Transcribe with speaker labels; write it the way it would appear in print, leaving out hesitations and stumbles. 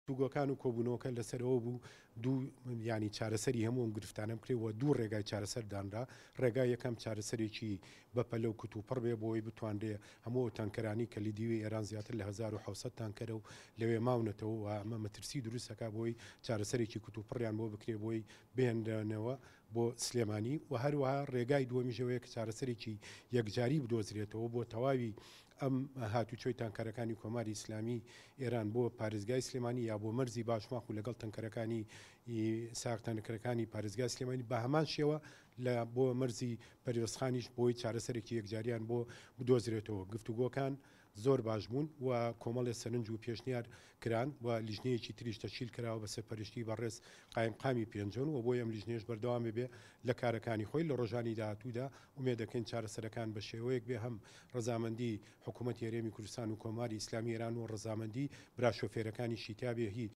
Speaker 1: گفتوگۆکان و کۆبوونەوەکە لەسەرەوە بوو دوو ینی چارەسەری هەموو گرفتانم کرێەوە دوو ڕێگای چارەسەر دانرا ڕێگای یەکەم چارەسەرێکی بەپەلە و کتوپڕ بێ بۆی بتواندێ هەموو تانکەرانی کە لیدیوی ئێران زیاتر لە 1700 تانکەرە و لەوێ ماونەتەوە و ئەمە مەترسی دروستەکە بۆی چارەسەرێکی کتوپڕیان بۆ بکرێ بۆی بهێنرانەوە بۆ سلێمانی و هەروەها ڕێگای دووەمیژەوەیە کە چارەسەرێکی یەکجاری بدۆزرێتەوە بۆ تەواوی ئەم هاتوچۆی تانکەرەکانی کۆماری ئیسلامی ئێران بۆ پارێزگای سلێمانی یا بۆ مەرزی باشماق و لەگەڵ تانکەرەکانی ساختانەکەرەکانی پارێزگای سلێمانی بە هەمان شێوە لە بۆ مەرزی پەروەسخانیش بۆی چارەسەرێکی یەکجاریان بۆ بدۆزرێتەوە گفتوگۆکان زۆر باش بوون و کۆمەڵێ سەرنج و پێشنیار کران و لیژنەیەکی تریش تەشکیل کراوە بە سەرپەرشتی بەڕێز قایمقامی پێنجۆن و بۆی ئەم لیژنەیەش بەردەوام بێ لە کارەکانی خۆی لە ڕۆژانی داهاتوودا ومێ دەکەین چارەسەرەکان بە شێوەیەک بێ هەم ڕەزامەندی حکوومەتی هەرێمی کوردستان و کۆماری ئیسلامی ئێران و ڕەزامەندی برا شۆفێرەکانی شیتابێ هی